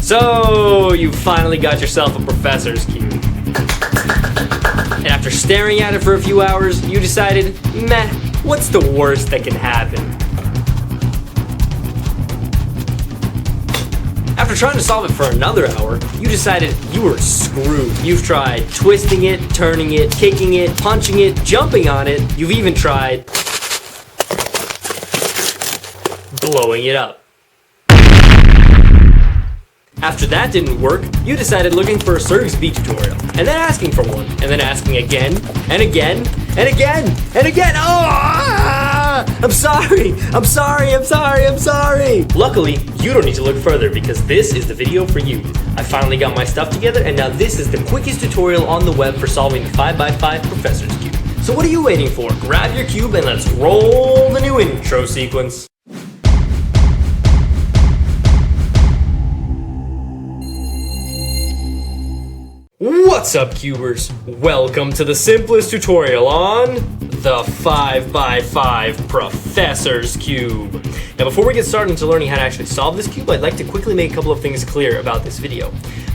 So, you finally got yourself a professor's cube. And after staring at it for a few hours, you decided, meh, what's the worst that can happen? After trying to solve it for another hour, you decided you were screwed. You've tried twisting it, turning it, kicking it, punching it, jumping on it. You've even tried blowing it up. After that didn't work, you decided looking for a Thesergsb tutorial, and then asking for one, and then asking again, and again, and again, and again. Oh, I'm sorry. Luckily, you don't need to look further because this is the video for you. I finally got my stuff together, and now this is the quickest tutorial on the web for solving the 5x5 professor's cube. So what are you waiting for? Grab your cube and let's roll the new intro sequence. What's up, cubers? Welcome to the simplest tutorial on the 5x5 Professor's Cube. Now before we get started into learning how to actually solve this cube, I'd like to quickly make a couple of things clear about this video.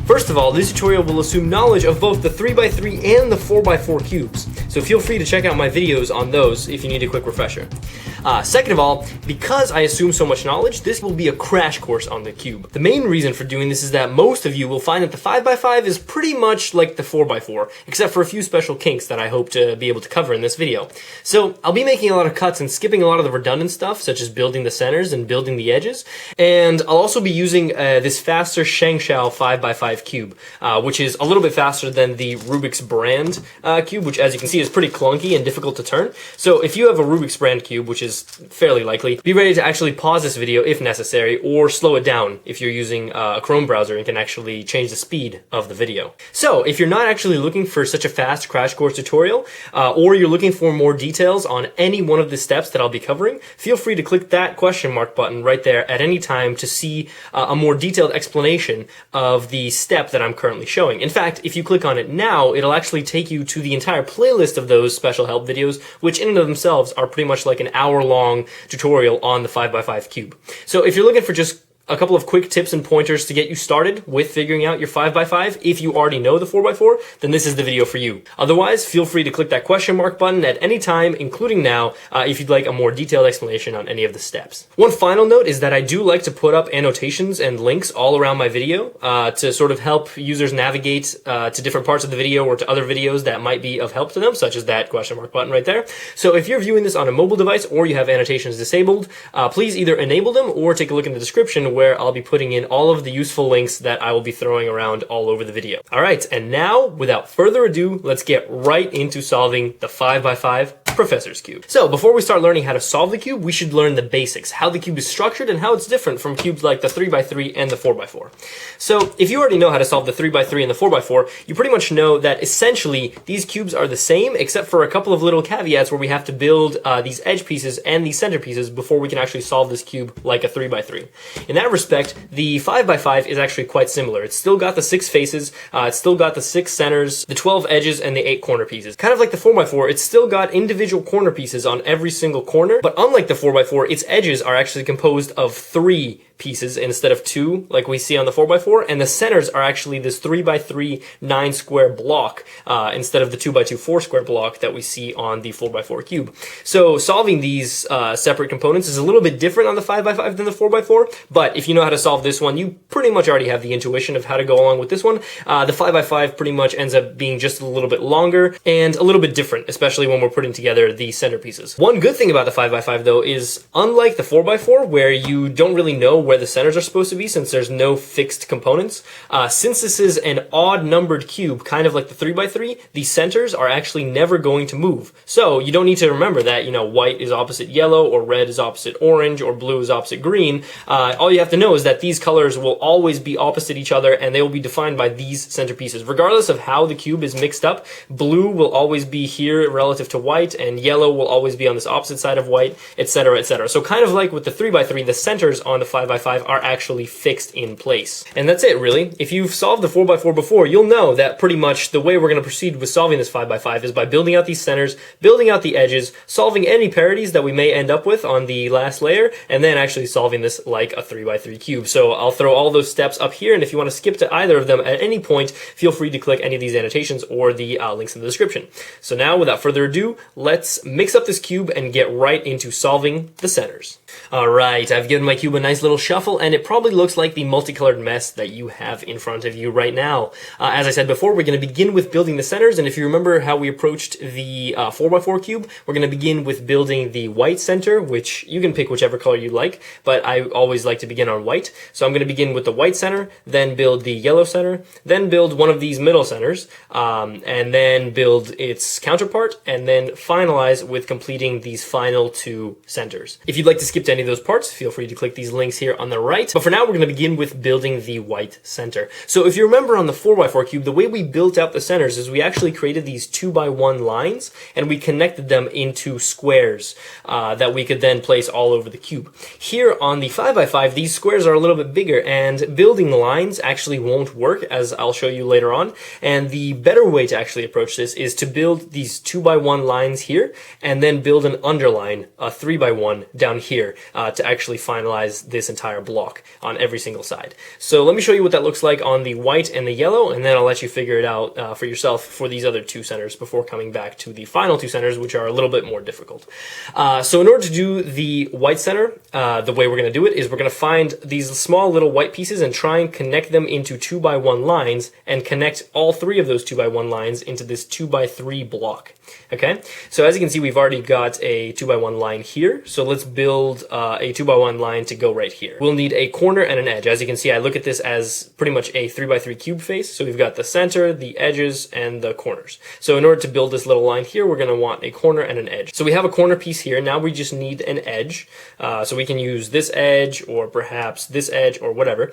First of all, this tutorial will assume knowledge of both the 3x3 and the 4x4 cubes, so feel free to check out my videos on those if you need a quick refresher. Second of all, because I assume so much knowledge, this will be a crash course on the cube. The main reason for doing this is that most of you will find that the 5x5 is pretty much like the 4x4, except for a few special kinks that I hope to be able to cover in this video. So I'll be making a lot of cuts and skipping a lot of the redundant stuff, such as building the centers and building the edges, and I'll also be using this faster ShengShou 5x5 cube, which is a little bit faster than the Rubik's brand cube, which as you can see is pretty clunky and difficult to turn. So if you have a Rubik's brand cube, which is fairly likely, be ready to actually pause this video if necessary, or slow it down if you're using a Chrome browser and can actually change the speed of the video. So if you're not actually looking for such a fast crash course tutorial, or you're looking for more details on any one of the steps that I'll be covering, feel free to click that question mark button right there at any time to see a more detailed explanation of the step that I'm currently showing. In fact, if you click on it now, it'll actually take you to the entire playlist of those special help videos, which in and of themselves are pretty much like an hour-long tutorial on the 5x5 cube. So if you're looking for just a couple of quick tips and pointers to get you started with figuring out your 5x5, if you already know the 4x4, then this is the video for you. Otherwise, feel free to click that question mark button at any time, including now, if you'd like a more detailed explanation on any of the steps. One final note is that I do like to put up annotations and links all around my video to sort of help users navigate to different parts of the video or to other videos that might be of help to them, such as that question mark button right there. So if you're viewing this on a mobile device or you have annotations disabled, please either enable them or take a look in the description where I'll be putting in all of the useful links that I will be throwing around all over the video. Alright, and now, without further ado, let's get right into solving the 5x5 Professor's Cube. So, before we start learning how to solve the cube, we should learn the basics, how the cube is structured and how it's different from cubes like the 3x3 and the 4x4. So, if you already know how to solve the 3x3 and the 4x4, you pretty much know that essentially these cubes are the same, except for a couple of little caveats where we have to build these edge pieces and these center pieces before we can actually solve this cube like a 3x3. In that respect, the 5x5 is actually quite similar. It's still got the 6 faces, it's still got the 6 centers, the 12 edges, and the 8 corner pieces. Kind of like the 4x4, it's still got individual corner pieces on every single corner, but unlike the 4x4, its edges are actually composed of 3 pieces instead of 2 like we see on the 4x4, and the centers are actually this 3x3 9 square block instead of the 2x2 4 square block that we see on the 4x4 cube. So solving these separate components is a little bit different on the 5x5 than the 4x4, but if you know how to solve this one, you pretty much already have the intuition of how to go along with this one. The 5x5 pretty much ends up being just a little bit longer and a little bit different, especially when we're putting together the center pieces. One good thing about the 5x5 though is, unlike the 4x4 where you don't really know where the centers are supposed to be since there's no fixed components, since this is an odd numbered cube, kind of like the 3x3, the centers are actually never going to move. So you don't need to remember that, you know, white is opposite yellow, or red is opposite orange, or blue is opposite green. All you have to know is that these colors will always be opposite each other, and they will be defined by these center pieces. Regardless of how the cube is mixed up, blue will always be here relative to white, and yellow will always be on this opposite side of white, etc., etc. So kind of like with the 3x3, the centers on the 5x5 are actually fixed in place. And that's it, really. If you've solved the 4x4 before, you'll know that pretty much the way we're going to proceed with solving this 5x5 is by building out these centers, building out the edges, solving any parities that we may end up with on the last layer, and then actually solving this like a 3x3 cube. So I'll throw all those steps up here, and if you want to skip to either of them at any point, feel free to click any of these annotations or the links in the description. So now, without further ado, let's mix up this cube and get right into solving the centers. Alright, I've given my cube a nice little shuffle, and it probably looks like the multicolored mess that you have in front of you right now. As I said before, we're going to begin with building the centers, and if you remember how we approached the 4x4 cube, we're going to begin with building the white center, which you can pick whichever color you like, but I always like to begin on white. So I'm going to begin with the white center, then build the yellow center, then build one of these middle centers, and then build its counterpart, and then finalize with completing these final two centers. If you'd like to skip to any of those parts, feel free to click these links here on the right. But for now, we're going to begin with building the white center. So if you remember on the 4x4 cube, the way we built out the centers is we actually created these 2x1 lines, and we connected them into squares that we could then place all over the cube. Here on the 5x5, these squares are a little bit bigger, and building lines actually won't work, as I'll show you later on. And the better way to actually approach this is to build these 2x1 lines here, and then build an underline, a 3x1 down here, to actually finalize this entire block on every single side. So let me show you what that looks like on the white and the yellow, and then I'll let you figure it out for yourself for these other two centers before coming back to the final two centers, which are a little bit more difficult. So in order to do the white center, the way we're going to do it is we're going to find these small little white pieces and try and connect them into 2x1 lines, and connect all three of those 2x1 lines into this 2x3 block. Okay, so as you can see, we've already got a 2x1 line here, so let's build a 2x1 line to go right here. We'll need a corner and an edge. As you can see, I look at this as pretty much a 3x3 cube face, so we've got the center, the edges, and the corners. So in order to build this little line here, we're going to want a corner and an edge. So we have a corner piece here. Now we just need an edge, so we can use this edge, or perhaps this edge, or whatever.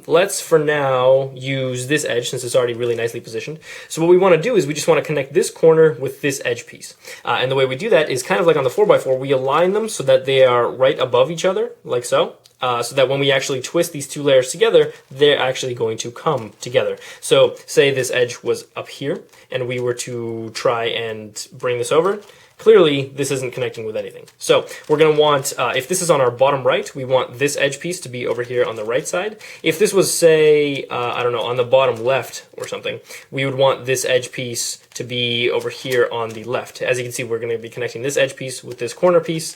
Let's for now use this edge, since it's already really nicely positioned. So what we want to do is we just want to connect this corner with this edge piece. And the way we do that is kind of like on the 4x4, we align them so that they are right above each other, like so. So that when we actually twist these two layers together, they're actually going to come together. So say this edge was up here, and we were to try and bring this over. Clearly, this isn't connecting with anything. So we're going to want, if this is on our bottom right, we want this edge piece to be over here on the right side. If this was, say, I don't know, on the bottom left or something, we would want this edge piece to be over here on the left. As you can see, we're going to be connecting this edge piece with this corner piece,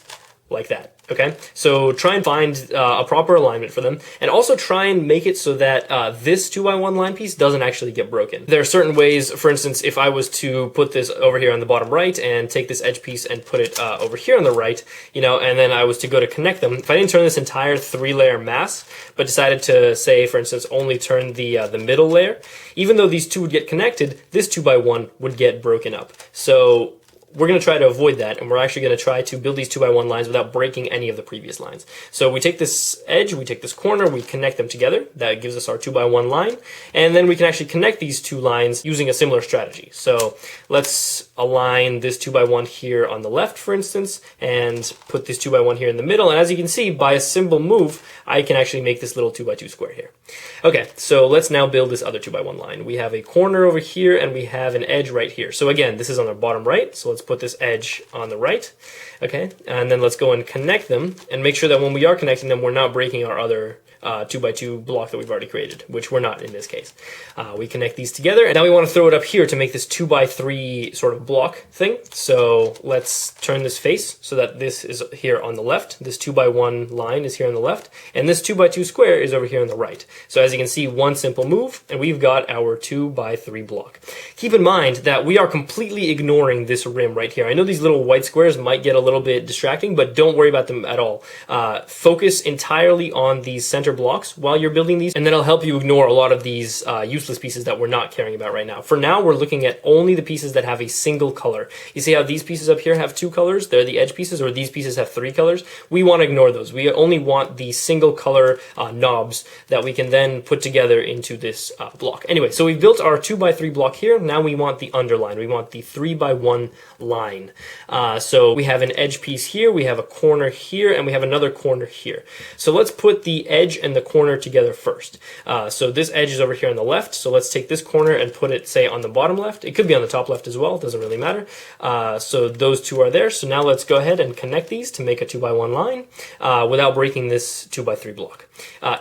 like that. Okay, so try and find a proper alignment for them, and also try and make it so that this 2x1 line piece doesn't actually get broken. There are certain ways, for instance, if I was to put this over here on the bottom right and take this edge piece and put it over here on the right, you know, and then I was to go to connect them, if I didn't turn this entire 3-layer mass, but decided to, say, for instance, only turn the middle layer, even though these two would get connected, this 2x1 would get broken up. So we're going to try to avoid that, and we're actually going to try to build these 2x1 lines without breaking any of the previous lines. So we take this edge, we take this corner, we connect them together. That gives us our 2x1 line, and then we can actually connect these two lines using a similar strategy. So let's align this 2x1 here on the left, for instance, and put this 2x1 here in the middle. And as you can see, by a simple move, I can actually make this little 2x2 square here. Okay, so let's now build this other 2x1 line. We have a corner over here, and we have an edge right here. So again, this is on the bottom right, so let's put this edge on the right. Okay, and then let's go and connect them, and make sure that when we are connecting them, we're not breaking our other 2x2 block that we've already created, which we're not in this case. We connect these together, and now we want to throw it up here to make this 2x3 sort of block thing. So let's turn this face so that this is here on the left, this 2x1 line is here on the left, and this 2x2 square is over here on the right. So as you can see, one simple move, and we've got our 2x3 block. Keep in mind that we are completely ignoring this rim right here. I know these little white squares might get a little bit distracting, but don't worry about them at all. Focus entirely on these center blocks while you're building these, and that'll help you ignore a lot of these useless pieces that we're not caring about right now. For now, we're looking at only the pieces that have a single color. You see how these pieces up here have 2 colors? They're the edge pieces, or these pieces have 3 colors. We want to ignore those. We only want the single color knobs that we can then put together into this block. Anyway, so we've built our 2x3 block here. Now we want the underline. We want the 3x1 line. So we have an edge piece here, we have a corner here, and we have another corner here. So let's put the edge and the corner together first. So this edge is over here on the left, so let's take this corner and put it, say, on the bottom left. It could be on the top left as well, it doesn't really matter. So those two are there. So now let's go ahead and connect these to make a 2x1 line without breaking this 2x3 block.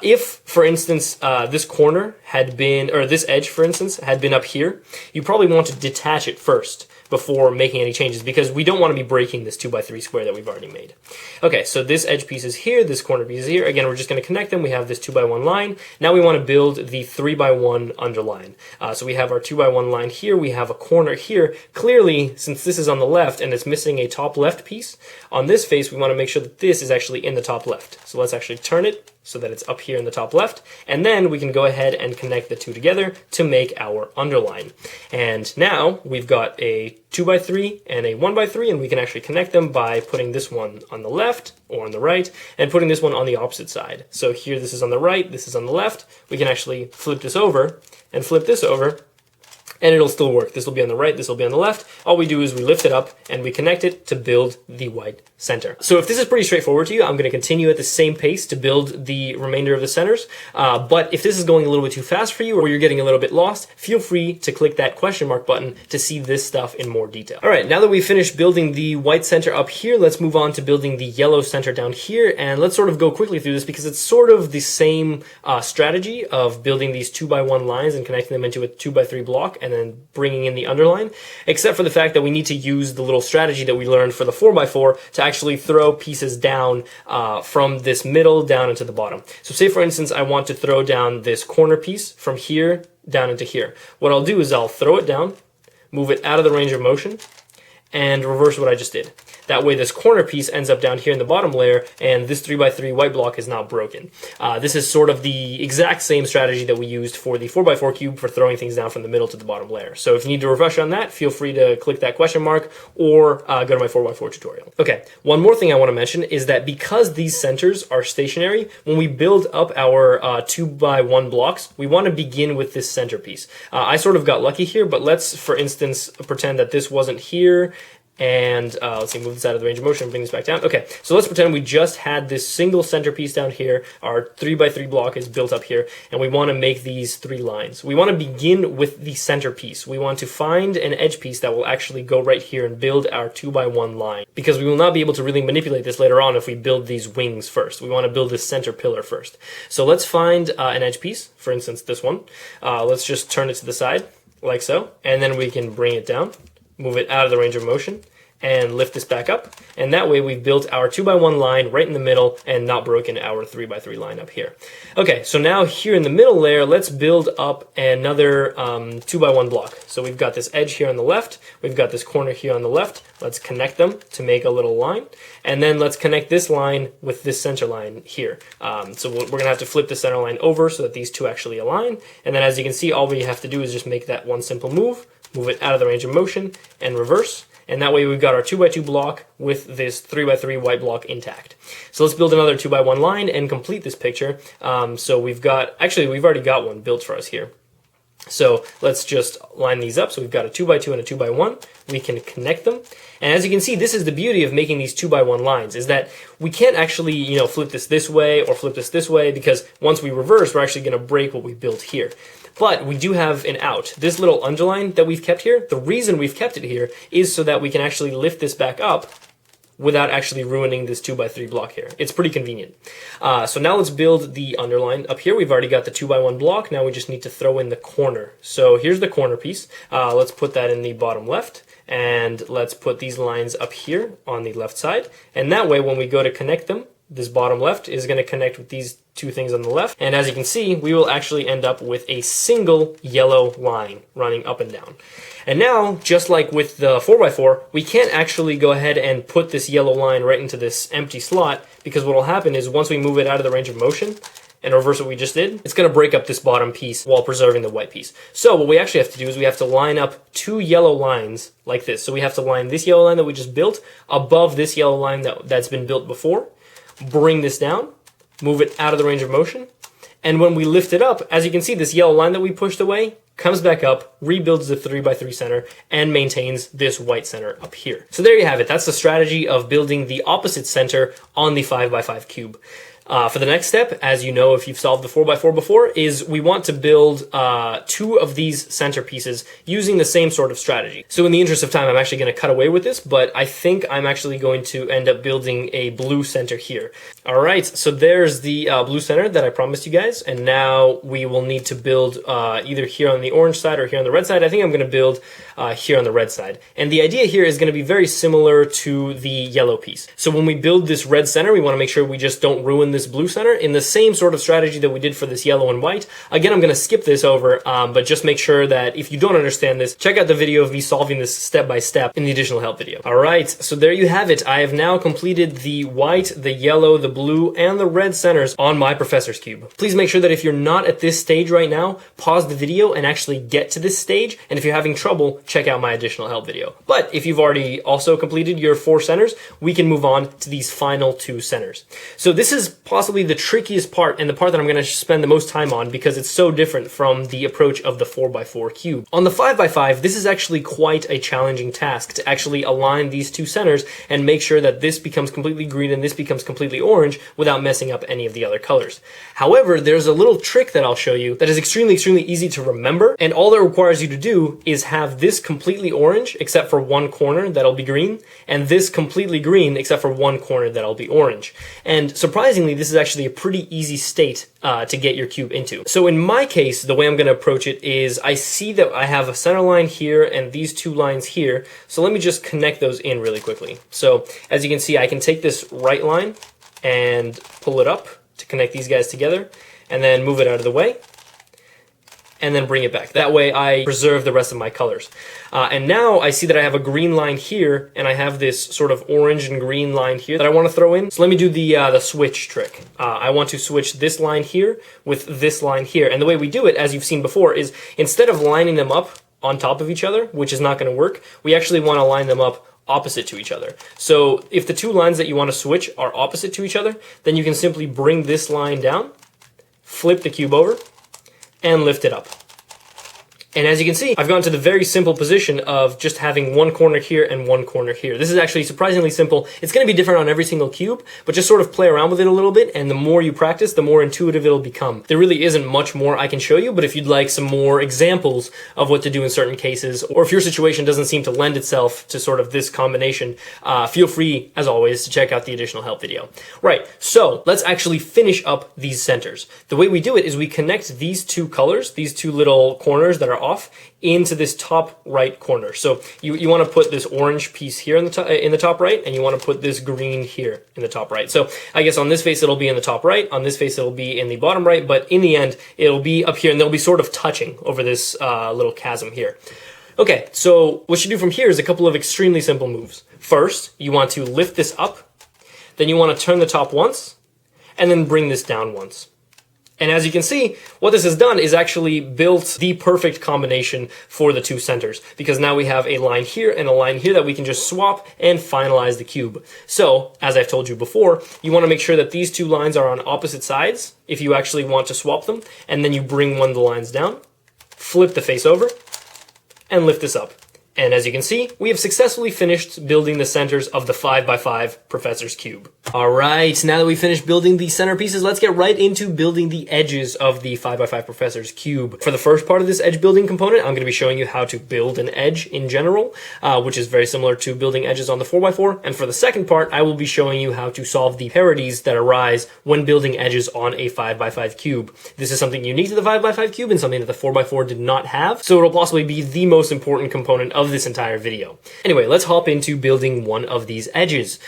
If, for instance, this corner had been, or this edge, for instance, had been up here, you probably want to detach it first before making any changes, because we don't want to be breaking this 2x3 square that we've already made. Okay, so this edge piece is here, this corner piece is here. Again, we're just going to connect them. We have this 2x1 line. Now we want to build the 3x1 underline. So we have our 2x1 line here. We have a corner here. Clearly, since this is on the left and it's missing a top left piece, on this face we want to make sure that this is actually in the top left. So let's actually turn it so that it's up here in the top left, and then we can go ahead and connect the two together to make our underline. And now we've got a 2x3 and a 1x3, and we can actually connect them by putting this one on the left or on the right, and putting this one on the opposite side. So here this is on the right, this is on the left. We can actually flip this over and flip this over, and it'll still work. This will be on the right, this will be on the left. All we do is we lift it up and we connect it to build the white center. So if this is pretty straightforward to you, I'm going to continue at the same pace to build the remainder of the centers. But if this is going a little bit too fast for you, or you're getting a little bit lost, feel free to click that question mark button to see this stuff in more detail. All right, now that we've finished building the white center up here, let's move on to building the yellow center down here. And let's sort of go quickly through this because it's sort of the same strategy of building these 2x1 lines and connecting them into a 2x3 block and then bringing in the underline, except for the fact that we need to use the little strategy that we learned for the 4x4 to actually throw pieces down from this middle down into the bottom. So say, for instance, I want to throw down this corner piece from here down into here. What I'll do is I'll throw it down, move it out of the range of motion, and reverse what I just did. That way this corner piece ends up down here in the bottom layer, and this 3x3 white block is not broken. This is sort of the exact same strategy that we used for the 4x4 cube for throwing things down from the middle to the bottom layer. So if you need to refresh on that, feel free to click that question mark or go to my 4x4 tutorial. Okay, one more thing I want to mention is that because these centers are stationary, when we build up our 2x1 blocks, we want to begin with this centerpiece. I sort of got lucky here, but let's, for instance, pretend that this wasn't here. And let's see, move this out of the range of motion and bring this back down. Okay, so let's pretend we just had this single centerpiece down here. Our 3x3 block is built up here, and we want to make these three lines. We want to begin with the centerpiece. We want to find an edge piece that will actually go right here and build our 2x1 line, because we will not be able to really manipulate this later on if we build these wings first. We want to build this center pillar first. So let's find an edge piece, for instance, this one. Let's just turn it to the side, like so, and then we can bring it down, move it out of the range of motion, and lift this back up, and that way we've built our 2x1 line right in the middle and not broken our 3x3 line up here. Okay, so now here in the middle layer, let's build up another 2x1 block. So we've got this edge here on the left, we've got this corner here on the left. Let's connect them to make a little line, and then let's connect this line with this center line here. So we're going to have to flip the center line over so that these two actually align, and then as you can see, all we have to do is just make that one simple move it out of the range of motion, and reverse. And that way we've got our 2x2 block with this 3x3 white block intact. So let's build another 2x1 line and complete this picture. So we've already got one built for us here. So let's just line these up. So we've got a 2x2 and a 2x1. We can connect them. And as you can see, this is the beauty of making these 2x1 lines, is that we can't actually, flip this way or flip this way, because once we reverse, we're actually going to break what we built here. But we do have an out. This little underline that we've kept here, the reason we've kept it here is so that we can actually lift this back up without actually ruining this 2x3 block here. It's pretty convenient. So now let's build the underline up here. We've already got the 2x1 block. Now we just need to throw in the corner. So here's the corner piece. Let's put that in the bottom left. And let's put these lines up here on the left side. And that way, when we go to connect them, this bottom left is going to connect with these two things on the left. And as you can see, we will actually end up with a single yellow line running up and down. And now, just like with the 4x4, we can't actually go ahead and put this yellow line right into this empty slot, because what will happen is once we move it out of the range of motion and reverse what we just did, it's going to break up this bottom piece while preserving the white piece. So what we actually have to do is we have to line up two yellow lines like this. So we have to line this yellow line that we just built above this yellow line that's been built before, bring this down, move it out of the range of motion, and when we lift it up, as you can see, this yellow line that we pushed away comes back up, rebuilds the 3x3 center, and maintains this white center up here. So there you have it. That's the strategy of building the opposite center on the 5x5 cube. For the next step, as you know if you've solved the 4x4 before, is we want to build 2 of these centerpieces using the same sort of strategy. So in the interest of time, I'm actually going to cut away with this, but I think I'm actually going to end up building a blue center here. All right, so there's the blue center that I promised you guys, and now we will need to build either here on the orange side or here on the red side. I think I'm going to build here on the red side. And the idea here is going to be very similar to the yellow piece. So when we build this red center, we want to make sure we just don't ruin this blue center in the same sort of strategy that we did for this yellow and white. Again, I'm going to skip this over, but just make sure that if you don't understand this, check out the video of me solving this step by step in the additional help video. All right, so there you have it. I have now completed the white, the yellow, the blue, and the red centers on my professor's cube. Please make sure that if you're not at this stage right now, pause the video and actually get to this stage. And if you're having trouble, check out my additional help video. But if you've already also completed your 4 centers, we can move on to these final 2 centers. So this is possibly the trickiest part and the part that I'm going to spend the most time on because it's so different from the approach of the 4x4 cube. On the 5x5, this is actually quite a challenging task to actually align these 2 centers and make sure that this becomes completely green and this becomes completely orange without messing up any of the other colors. However, there's a little trick that I'll show you that is extremely easy to remember, and all it requires you to do is have this completely orange except for one corner that'll be green, and this completely green except for one corner that'll be orange. And surprisingly, this is actually a pretty easy state to get your cube into. So in my case, the way I'm going to approach it is I see that I have a center line here and these 2 lines here. So let me just connect those in really quickly. So as you can see, I can take this right line and pull it up to connect these guys together and then move it out of the way and then bring it back. That way I preserve the rest of my colors. And now I see that I have a green line here and I have this sort of orange and green line here that I want to throw in. So let me do the switch trick. I want to switch this line here with this line here. And the way we do it, as you've seen before, is instead of lining them up on top of each other, which is not going to work, we actually want to line them up opposite to each other. So if the 2 lines that you want to switch are opposite to each other, then you can simply bring this line down, flip the cube over, and lift it up. And as you can see, I've gone to the very simple position of just having one corner here and one corner here. This is actually surprisingly simple. It's going to be different on every single cube, but just sort of play around with it a little bit, and the more you practice, the more intuitive it'll become. There really isn't much more I can show you, but if you'd like some more examples of what to do in certain cases, or if your situation doesn't seem to lend itself to sort of this combination, feel free, as always, to check out the additional help video. Right, so let's actually finish up these centers. The way we do it is we connect these 2 colors, these 2 little corners that are off, into this top right corner. So you want to put this orange piece here in the top right, and you want to put this green here in the top right. So I guess on this face it'll be in the top right, on this face it'll be in the bottom right, but in the end it'll be up here and they'll be sort of touching over this little chasm here. Okay, so what you do from here is a couple of extremely simple moves. First, you want to lift this up, then you want to turn the top once, and then bring this down once. And as you can see, what this has done is actually built the perfect combination for the 2 centers, because now we have a line here and a line here that we can just swap and finalize the cube. So, as I've told you before, you want to make sure that these 2 lines are on opposite sides if you actually want to swap them, and then you bring one of the lines down, flip the face over, and lift this up. And as you can see, we have successfully finished building the centers of the 5x5 Professor's Cube. Alright, now that we've finished building the centerpieces, let's get right into building the edges of the 5x5 Professor's Cube. For the first part of this edge building component, I'm going to be showing you how to build an edge in general, which is very similar to building edges on the 4x4. And for the second part, I will be showing you how to solve the parities that arise when building edges on a 5x5 cube. This is something unique to the 5x5 cube and something that the 4x4 did not have, so it'll possibly be the most important component of this entire video. Anyway, let's hop into building one of these edges.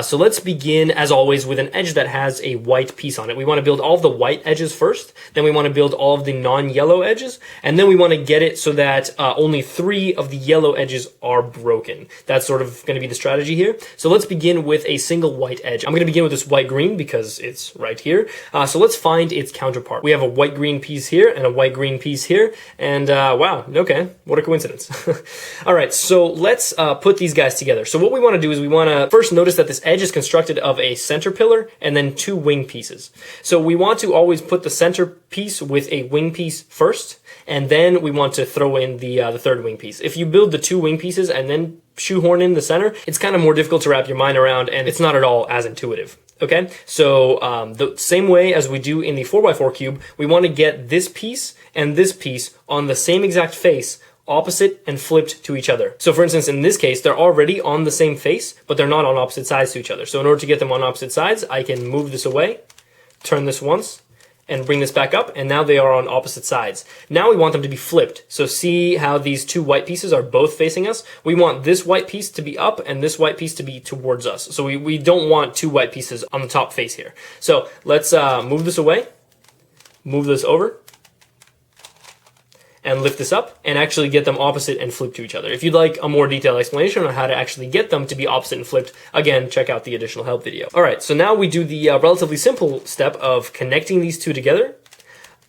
So let's begin, as always, with an edge that has a white piece on it. We want to build all of the white edges first, then we want to build all of the non-yellow edges, and then we want to get it so that only 3 of the yellow edges are broken. That's sort of going to be the strategy here. So let's begin with a single white edge. I'm going to begin with this white-green because it's right here. So let's find its counterpart. We have a white-green piece here and a white-green piece here, and wow, okay, what a coincidence. All right, so let's put these guys together. So what we want to do is we want to first notice that this edge is constructed of a center pillar and then 2 wing pieces. So we want to always put the center piece with a wing piece first, and then we want to throw in the 3rd wing piece. If you build the 2 wing pieces and then shoehorn in the center, it's kind of more difficult to wrap your mind around, and it's not at all as intuitive. Okay, so the same way as we do in the 4x4 cube, we want to get this piece and this piece on the same exact face, opposite and flipped to each other. So for instance, in this case, they're already on the same face, but they're not on opposite sides to each other. So in order to get them on opposite sides, I can move this away, turn this once, and bring this back up, and now they are on opposite sides. Now we want them to be flipped. So see how these 2 white pieces are both facing us? We want this white piece to be up and this white piece to be towards us. So we don't want 2 white pieces on the top face here. So let's move this away, move this over, and lift this up, and actually get them opposite and flipped to each other. If you'd like a more detailed explanation on how to actually get them to be opposite and flipped, again, check out the additional help video. All right, so now we do the relatively simple step of connecting these 2 together,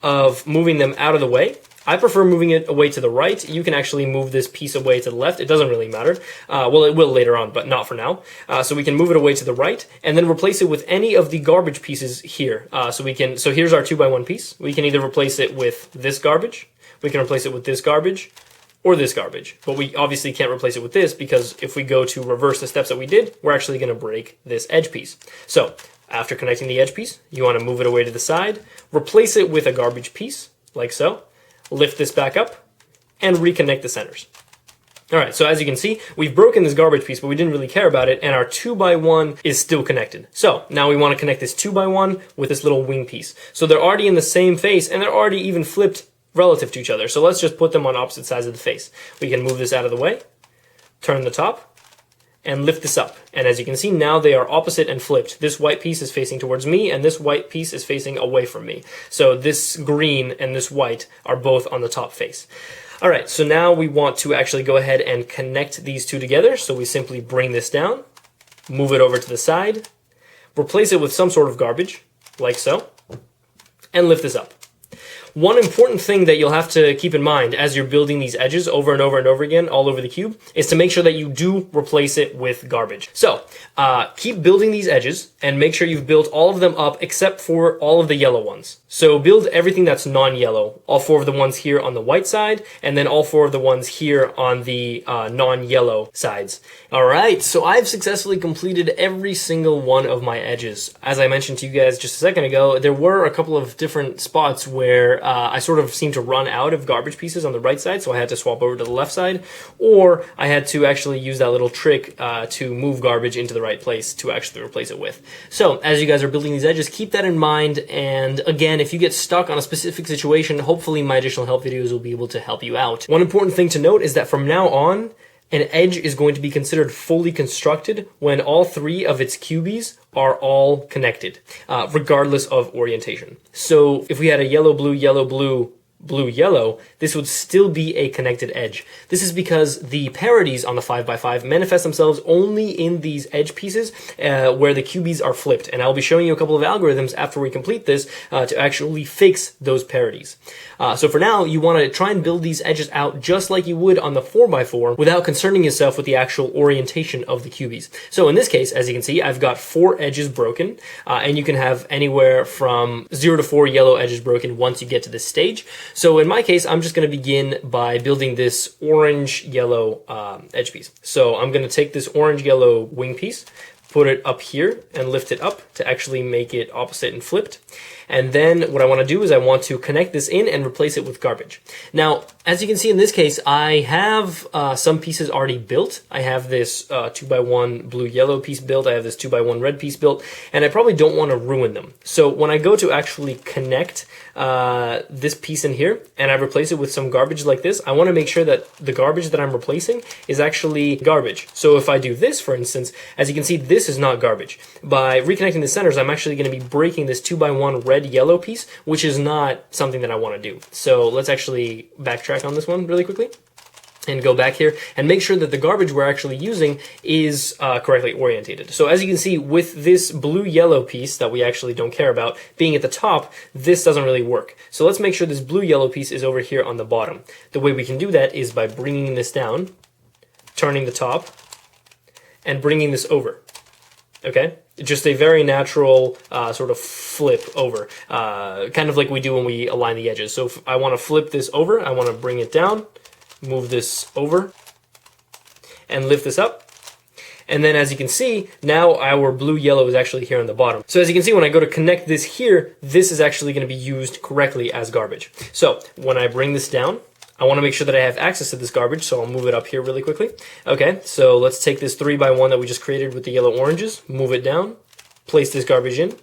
of moving them out of the way. I prefer moving it away to the right. You can actually move this piece away to the left. It doesn't really matter. Well, it will later on, but not for now. So we can move it away to the right, and then replace it with any of the garbage pieces here. So here's our 2x1 piece. We can either replace it with this garbage, we can replace it with this garbage, or this garbage. But we obviously can't replace it with this, because if we go to reverse the steps that we did, we're actually going to break this edge piece. So after connecting the edge piece, you want to move it away to the side, replace it with a garbage piece, like so, lift this back up, and reconnect the centers. All right, so as you can see, we've broken this garbage piece, but we didn't really care about it, and our 2x1 is still connected. So now we want to connect this 2x1 with this little wing piece. So they're already in the same face, and they're already even flipped relative to each other. So let's just put them on opposite sides of the face. We can move this out of the way, turn the top, and lift this up. And as you can see, now they are opposite and flipped. This white piece is facing towards me, and this white piece is facing away from me. So this green and this white are both on the top face. All right, so now we want to actually go ahead and connect these 2 together. So we simply bring this down, move it over to the side, replace it with some sort of garbage, like so, and lift this up. One important thing that you'll have to keep in mind as you're building these edges over and over and over again all over the cube is to make sure that you do replace it with garbage. So keep building these edges and make sure you've built all of them up except for all of the yellow ones. So build everything that's non-yellow, all 4 of the ones here on the white side, and then all 4 of the ones here on the non-yellow sides. All right, so I've successfully completed every single one of my edges. As I mentioned to you guys just a second ago, there were a couple of different spots where I sort of seemed to run out of garbage pieces on the right side, so I had to swap over to the left side, or I had to actually use that little trick to move garbage into the right place to actually replace it with. So as you guys are building these edges, keep that in mind, and again, if you get stuck on a specific situation, hopefully my additional help videos will be able to help you out. One important thing to note is that from now on, an edge is going to be considered fully constructed when all 3 of its cubies are all connected, regardless of orientation. So if we had a yellow, blue, yellow, blue, blue, yellow, this would still be a connected edge. This is because the parities on the 5x5 manifest themselves only in these edge pieces where the cubies are flipped. And I'll be showing you a couple of algorithms after we complete this to actually fix those parities. So for now, you want to try and build these edges out just like you would on the 4x4 without concerning yourself with the actual orientation of the cubies. So in this case, as you can see, I've got 4 edges broken, and you can have anywhere from 0 to 4 yellow edges broken once you get to this stage. So in my case, I'm just going to begin by building this orange-yellow edge piece. So I'm going to take this orange-yellow wing piece, put it up here, and lift it up to actually make it opposite and flipped. And then what I want to do is I want to connect this in and replace it with garbage. Now, as you can see in this case, I have some pieces already built. I have this 2x1 blue-yellow piece built. I have this 2x1 red piece built, and I probably don't want to ruin them. So when I go to actually connect this piece in here and I replace it with some garbage like this, I want to make sure that the garbage that I'm replacing is actually garbage. So if I do this, for instance, as you can see, this is not garbage. By reconnecting the centers, I'm actually going to be breaking this 2x1 red-yellow piece, which is not something that I want to do. So let's actually backtrack on this one really quickly and go back here and make sure that the garbage we're actually using is correctly orientated. So as you can see, with this blue-yellow piece that we actually don't care about being at the top, this doesn't really work. So let's make sure this blue-yellow piece is over here on the bottom. The way we can do that is by bringing this down turning the top, and bringing this over. Okay? Just a very natural sort of flip over, kind of like we do when we align the edges. So if I want to flip this over, I want to bring it down, move this over, and lift this up. And then as you can see, now our blue-yellow is actually here on the bottom. So as you can see, when I go to connect this here, this is actually going to be used correctly as garbage. So when I bring this down, I want to make sure that I have access to this garbage, so I'll move it up here really quickly. Okay, so let's take this 3x1 that we just created with the yellow oranges, move it down, place this garbage in,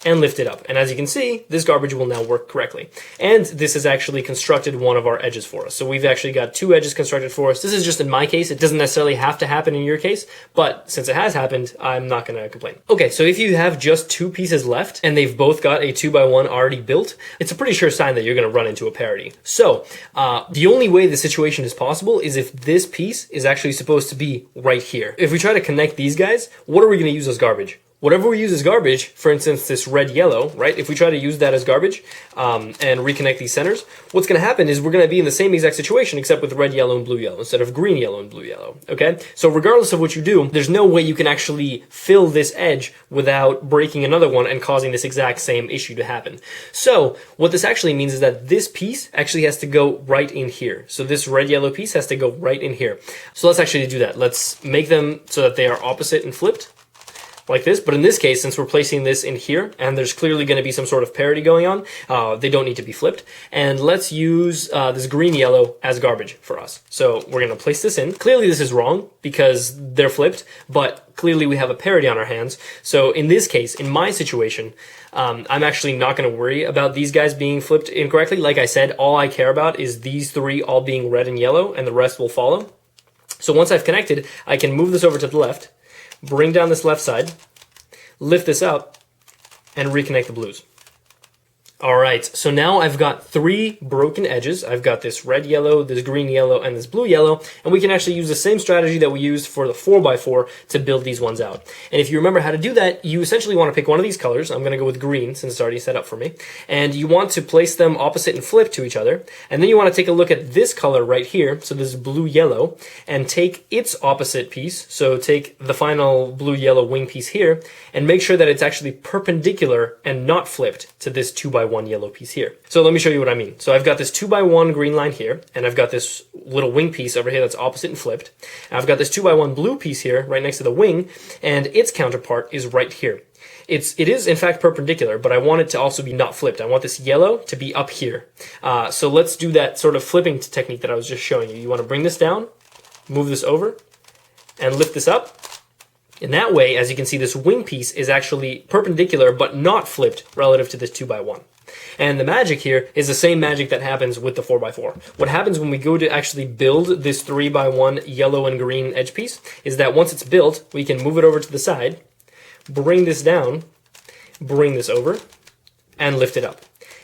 and lift it up. And as you can see, this garbage will now work correctly. And this has actually constructed one of our edges for us. So we've actually got 2 edges constructed for us. This is just in my case. It doesn't necessarily have to happen in your case, but since it has happened, I'm not going to complain. Okay, so if you have just 2 pieces left and they've both got a 2x1 already built, it's a pretty sure sign that you're going to run into a parity. So the only way the situation is possible is if this piece is actually supposed to be right here. If we try to connect these guys, what are we going to use as garbage? Whatever we use as garbage, for instance, this red-yellow, right? If we try to use that as garbage and reconnect these centers, what's going to happen is we're going to be in the same exact situation except with red, yellow, and blue, yellow instead of green, yellow, and blue, yellow, okay? So regardless of what you do, there's no way you can actually fill this edge without breaking another one and causing this exact same issue to happen. So what this actually means is that this piece actually has to go right in here. So this red-yellow piece has to go right in here. So let's actually do that. Let's make them so that they are opposite and flipped, like this. But in this case, since we're placing this in here and there's clearly going to be some sort of parity going on, they don't need to be flipped. And let's use this green yellow as garbage for us. So we're going to place this in. Clearly this is wrong because they're flipped, but clearly we have a parity on our hands. So in this case, in my situation, I'm actually not going to worry about these guys being flipped incorrectly. Like I said, all I care about is these 3 all being red and yellow, and the rest will follow. So once I've connected, I can move this over to the left, bring down this left side, lift this up, and reconnect the blues. All right, so now I've got 3 broken edges. I've got this red yellow, this green yellow, and this blue yellow, and we can actually use the same strategy that we used for the 4x4 to build these ones out. And if you remember how to do that, you essentially want to pick one of these colors. I'm going to go with green since it's already set up for me. And you want to place them opposite and flip to each other. And then you want to take a look at this color right here, so this is blue-yellow, and take its opposite piece, so take the final blue-yellow wing piece here, and make sure that it's actually perpendicular and not flipped to this 2x1 yellow piece here. So let me show you what I mean. So I've got this 2x1 green line here, and I've got this little wing piece over here that's opposite and flipped. And I've got this 2x1 blue piece here right next to the wing, and its counterpart is right here. It is in fact perpendicular, but I want it to also be not flipped. I want this yellow to be up here. So let's do that sort of flipping technique that I was just showing you. You want to bring this down, move this over, and lift this up. In that way, as you can see, this wing piece is actually perpendicular but not flipped relative to this 2x1. And the magic here is the same magic that happens with the 4x4. What happens when we go to actually build this 3x1 yellow and green edge piece is that once it's built, we can move it over to the side, bring this down, bring this over, and lift it up.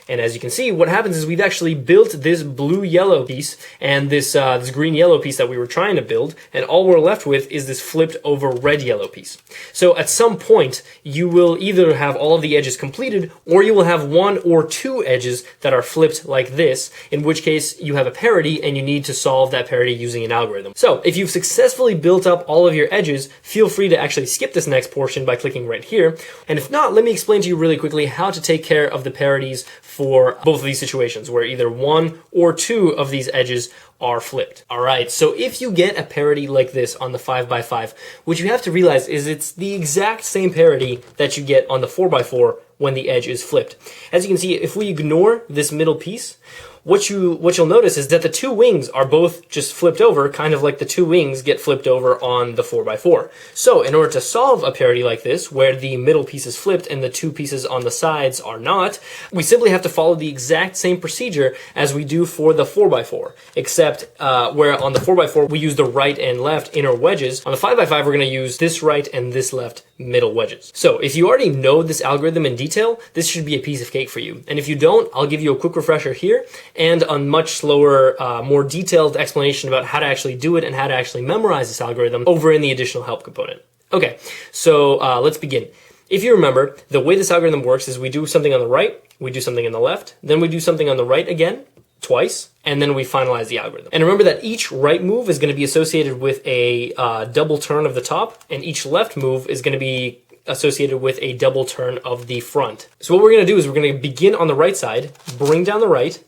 And as you can see, what happens is we've actually built this blue-yellow piece and this green-yellow piece that we were trying to build, and all we're left with is this flipped-over red-yellow piece. So at some point, you will either have all of the edges completed, or you will have 1 or 2 edges that are flipped like this, in which case you have a parity and you need to solve that parity using an algorithm. So if you've successfully built up all of your edges, feel free to actually skip this next portion by clicking right here. And if not, let me explain to you really quickly how to take care of the parities for both of these situations where either 1 or 2 of these edges are flipped. All right, so if you get a parity like this on the 5x5, what you have to realize is it's the exact same parity that you get on the 4x4 when the edge is flipped. As you can see, if we ignore this middle piece, what you'll notice is that the 2 wings are both just flipped over, kind of like the 2 wings get flipped over on the 4x4. So in order to solve a parity like this, where the middle piece is flipped and the 2 pieces on the sides are not, we simply have to follow the exact same procedure as we do for the 4x4, except where on the 4x4 we use the right and left inner wedges. On the 5x5 we're going to use this right and this left middle wedges. So if you already know this algorithm in detail, this should be a piece of cake for you. And if you don't, I'll give you a quick refresher here and a much slower, more detailed explanation about how to actually do it and how to actually memorize this algorithm over in the additional help component. Okay, so let's begin. If you remember, the way this algorithm works is we do something on the right, we do something on the left, then we do something on the right again, twice, and then we finalize the algorithm. And remember that each right move is going to be associated with a double turn of the top, and each left move is going to be associated with a double turn of the front. So what we're going to do is we're going to begin on the right side, bring down the right,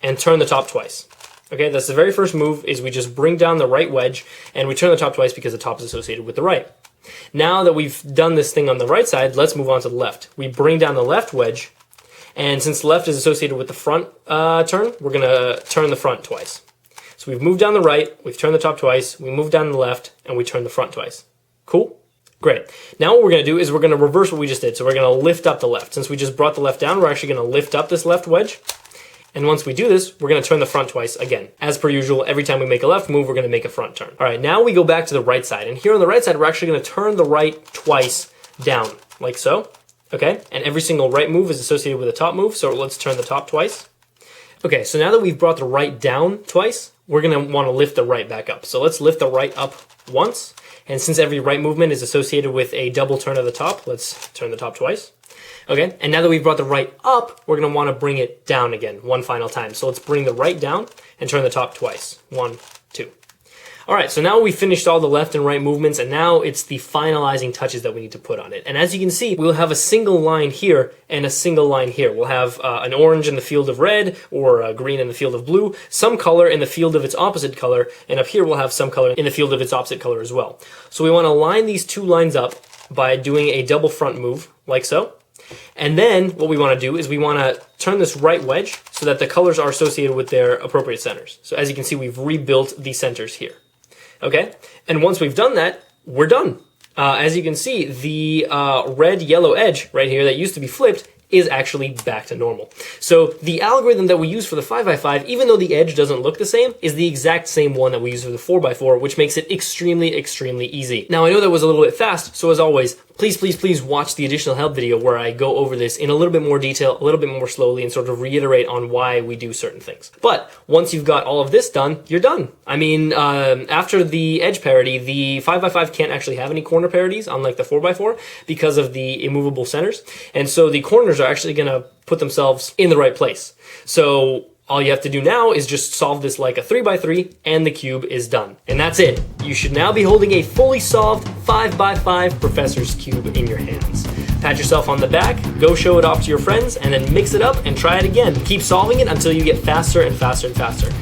and turn the top twice. Okay, that's the very first move, is we just bring down the right wedge, and we turn the top twice because the top is associated with the right. Now that we've done this thing on the right side, let's move on to the left. We bring down the left wedge, and since the left is associated with the front turn, we're going to turn the front twice. So we've moved down the right, we've turned the top twice, we move down the left, and we turn the front twice. Cool? Great. Now what we're going to do is we're going to reverse what we just did. So we're going to lift up the left. Since we just brought the left down, we're actually going to lift up this left wedge. And once we do this, we're going to turn the front twice again. As per usual, every time we make a left move, we're going to make a front turn. All right, now we go back to the right side. And here on the right side, we're actually going to turn the right twice down, like so. Okay, and every single right move is associated with a top move, so let's turn the top twice. Okay, so now that we've brought the right down twice, we're going to want to lift the right back up. So let's lift the right up once. And since every right movement is associated with a double turn of the top, let's turn the top twice. Okay, and now that we've brought the right up, we're going to want to bring it down again, one final time. So let's bring the right down and turn the top twice. 1, 2. All right, so now we finished all the left and right movements, and now it's the finalizing touches that we need to put on it. And as you can see, we'll have a single line here and a single line here. We'll have an orange in the field of red, or a green in the field of blue, some color in the field of its opposite color, and up here we'll have some color in the field of its opposite color as well. So we want to line these two lines up by doing a double front move, like so. And then what we want to do is we want to turn this right wedge so that the colors are associated with their appropriate centers. So as you can see, we've rebuilt the centers here. Okay, and once we've done that, we're done. As you can see, the red-yellow edge right here that used to be flipped is actually back to normal. So the algorithm that we use for the 5x5, even though the edge doesn't look the same, is the exact same one that we use for the 4x4, which makes it extremely, extremely easy. Now, I know that was a little bit fast, so as always, please watch the additional help video where I go over this in a little bit more detail, a little bit more slowly, and sort of reiterate on why we do certain things. But once you've got all of this done, you're done. I mean, after the edge parity, the 5x5 can't actually have any corner parities, unlike the 4x4, because of the immovable centers. And so the corners are actually going to put themselves in the right place. So all you have to do now is just solve this like a 3x3, and the cube is done. And that's it. You should now be holding a fully solved 5x5 Professor's Cube in your hands. Pat yourself on the back, go show it off to your friends, and then mix it up and try it again. Keep solving it until you get faster and faster and faster.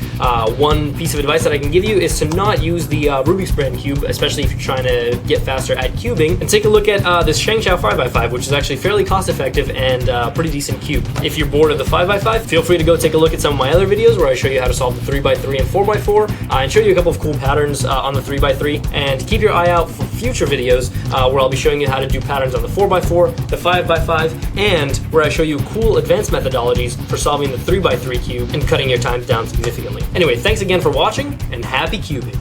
One piece of advice that I can give you is to not use the Rubik's brand cube, especially if you're trying to get faster at cubing, and take a look at this ShengShou 5x5, which is actually fairly cost effective and pretty decent cube. If you're bored of the 5x5, feel free to go take a look at some of my other videos where I show you how to solve the 3x3 and 4x4, and show you a couple of cool patterns on the 3x3, and keep your eye out for future videos where I'll be showing you how to do patterns on the 4x4, the 5x5, and where I show you cool advanced methodologies for solving the 3x3 cube and cutting your times down significantly. Anyway, thanks again for watching, and happy cubing!